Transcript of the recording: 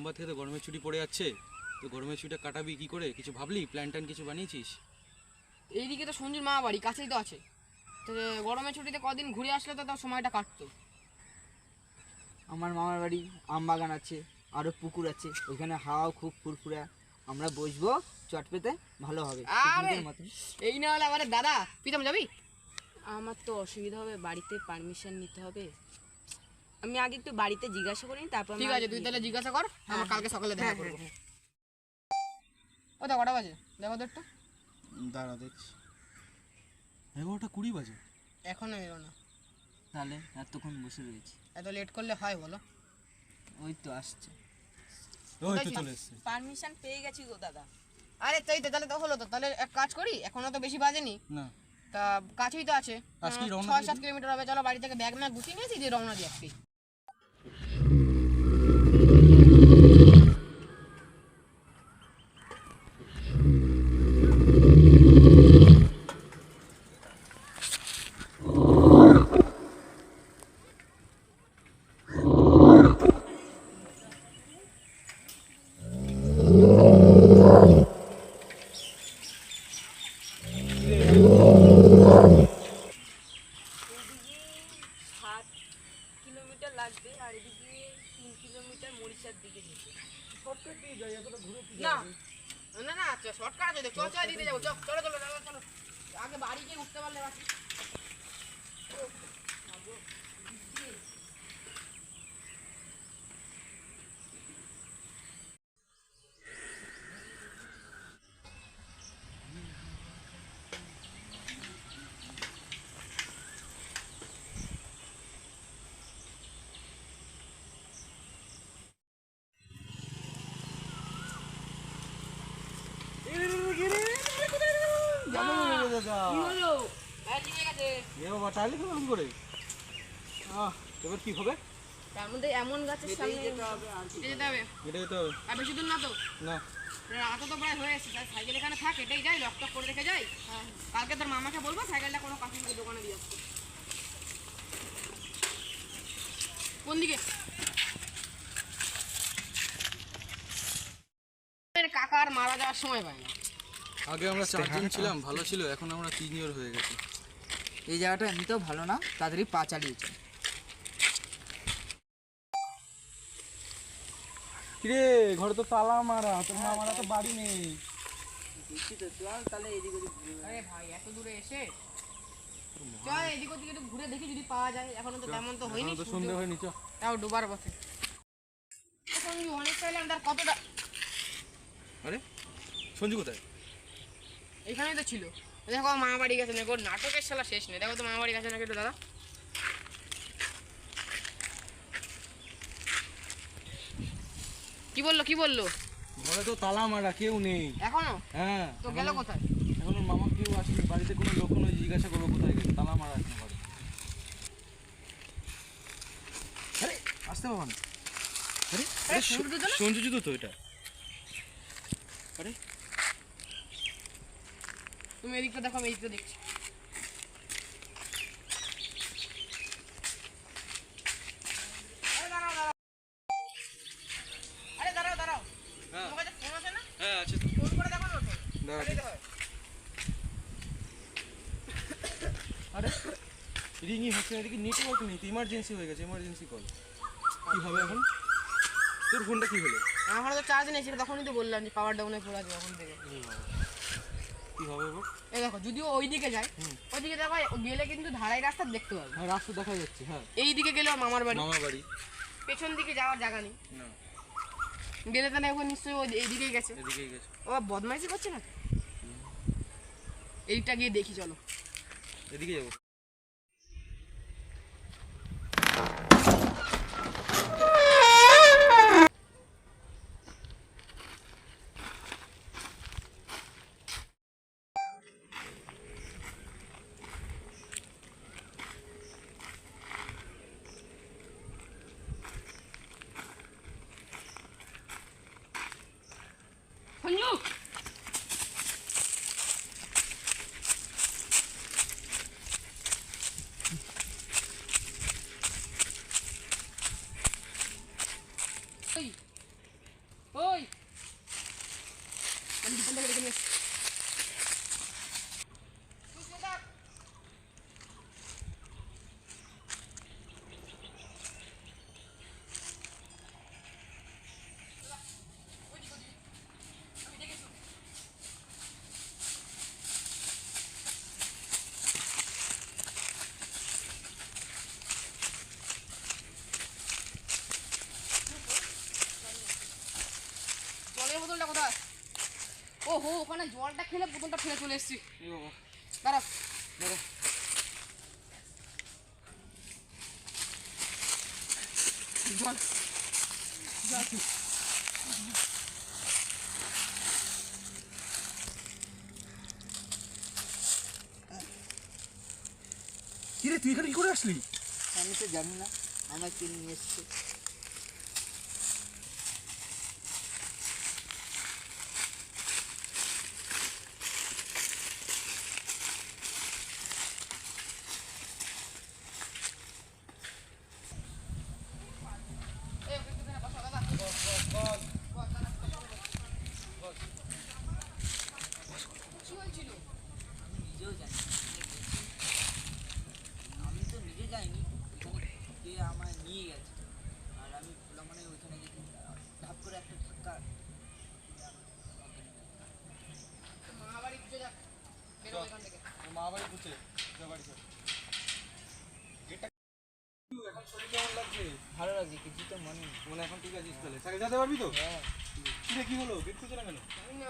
সোমবার থেকে তো গরমের ছুটি পড়ে যাচ্ছে, তো গরমের ছুটিটা কাটাবি কি করে? কিছু ভাবলি? প্ল্যান ট্যান কিছু বানিয়েছিস? এইদিকে তো সঞ্জুর মা বাড়ি কাছেই তো আছে, তো গরমের ছুটিতে কদিন ঘুরে আসলে তো তার সময়টা কাটতো। আমার মামার বাড়ি আম বাগান আছে, আরও পুকুর আছে, ওইখানে হাওয়াও খুব ফুরফুরা। আমরা বসবো চট পেতে, ভালো হবে আরে মতন। এই না হলে আমাদের দাদা প্রীতম যাবি? আমার তো অসুবিধা হবে, বাড়িতে পারমিশন নিতে হবে। আমি আগে একটু বাড়িতে জিজ্ঞাসা করি, তারপর ঠিক আছে, তুই তাহলে জিজ্ঞাসা কর, আমার কালকে সকালে দেখা করবো। ও তো কটা বাজে দেখো তো একটু। দাঁড়া দেখছি, 11:20 বাজে। এখনো এলো না, তাহলে এতক্ষণ বসে রয়েছি, এত লেট করলে হয় বলো? ওই তো আসছে। ওই তো চলে এসছে। পারমিশন পেয়ে গেছি গো দাদা। আরে তাই তো, তাহলে তো হলো তো। তাহলে এক কাজ করি, এখনো তো বেশি বাজেনি, না তা কাছেই তো আছে, আজকেই রওনা 6-7 কিলোমিটার হবে। চলো বাড়ি থেকে ব্যাগ না গুছিয়ে নিয়েছি, দিয়ে রওনা দিই আজকে। এদিকে 7 কিলোমিটার লাগবে, আর এদিকে 3 কিলোমিটার মরিচার দিকে যেতে। না না না, শর্টকাট আছে, চল চল দিতে যাবো, চলো চলো চলো চলো চলো, আগে বাড়ি গিয়ে উঠতে পারলে বাকি। কি হলো? ব্যাগ নিয়ে গেছে। এবার কি হবে? তার মধ্যে এমন গাছের সামনে যেতে হবে, এটা যেতে হবে আর বেশি দূর না তো, না? রাতও তো প্রায় হয়ে এসেছে। তাই সাইকেল এখানে থাক, এটাই যাই, লকটক করে রেখে যাই। কালকে তোর মামাকে বলবো সাইকেলটা কোনো কাস্টমারের দোকানে দিয়ে আসতে। কোন দিকে? কাকার মারা যাওয়ার সময় পায় না। আগে আমরা 4 জন ছিলাম, ভালো ছিল, এখন আমরা সিনিয়র হয়ে গেছি। এই জায়গাটা এমনিতেও ভালো না, তাড়াতাড়ি পা চালিয়েছে। কিরে, ঘরে তো তালা মারা, তোর মামারা তো বাড়ি নেই। তাহলে এদিক ওদিক আরে ভাই এত দূরে এসে চল এদিক ওদিক একটু ঘুরে দেখি যদি পাওয়া যায়। এখনো তো তেমন তো হয়নি, এখনো তো সন্ধে হয়নি, চ। তাও ডুবার বসে এখন অনেক পাইলাম, তার কতটা? আরে সঞ্জু কোথায়? এখানেই তো ছিল। দেখো মামা বাড়ি গেছে নাকি, ওর নাটকের শালা শেষ নেই। দেখো তো মামা বাড়ি গেছে নাকি একটু দাদা। কি বললো কি বললো? ঘরে তো তালা মারা, কেউ নেই এখনো? হ্যাঁ। তো গেল কোথায়? এখন ওর মামা কেউ আসেনি, বাড়িতে কোনো লোক নেই, জিজ্ঞাসা করবো কোথায় গেছে, তালা মারা এখনো বাড়ি। আরে আসতে পারবা না। আরে আরে, সঞ্জু তো না? সঞ্জু জুতো তো এটা। আরে তুমি এদিকটা দেখো, আমি এদিকটা দেখছি। আরে দাঁড়াও দাঁড়াও, আরে দাঁড়াও দাঁড়াও, হ্যাঁ তোমার কাছে ফোন আছে না? হ্যাঁ আছে তো। ফোন করে দেখো না ওঠে। দাঁড়া। তাহলেই তো হয়। আরে রিংই হচ্ছে না, এদিকে নেটওয়ার্ক নেই তো, ইমার্জেন্সি হয়ে গেছে, ইমার্জেন্সি কল। কি হবে এখন? তোর ফোনটা কি হলো? আমার ফোনে তো চার্জ নেই, সেটা তখনই তো বললাম যে পাওয়ার ডাউনে পড়ে আছে তখন থেকে। কি হবে এবার? এই দেখো, যদিও ওই দিকে যায়, ওইদিকে দেখো গেলে কিন্তু ধারাই রাস্তা দেখতে পাবে। হ্যাঁ রাস্তা দেখা যাচ্ছে, হ্যাঁ। এই দিকে গেলে ওর মামার বাড়ি, মামা বাড়ি পেছন দিকে যাওয়ার জায়গা নেই। না, গেলে তাহলে এখন নিশ্চয়ই ওই এইদিকেই গেছে। এদিকেই গেছে। ও বদমাইশি করছে না? এইটা গিয়ে দেখি চলো। এদিকে যাবো। সঞ্জু, এখানে জলটা খেলে বোতলটা ফেলে চলে এসেছি। এই বাবা, দাঁড়াও। দাঁড়া। জল কি রে, তুই এখানে কি করে আসলি? আমি তো জানি না, আমার কে নিয়ে এসছে। নিজেও জানি না। আমি তো নিজে যাইনি, ওইখানে কে আমায় নিয়ে গেছে। আর আমি ভোলা মানে ওইখানে গেছি, ধাপ করে একটা ধাক্কা। মা বাড়ি খুঁজে যাক, বেরো এখান থেকে। তোর মা বাড়ি খুঁজছে, যা বাড়ি চল। গেটটা এখন শরীর কেমন লাগছে? ভালো লাগছে, কিছু তো মনে নেই। মনে এখন ঠিক আছিস তাহলে? সাইকেল যেতে পারবি তো? হ্যাঁ। কি রে, কি হলো? গেট খুলছে না কেন? জানি না।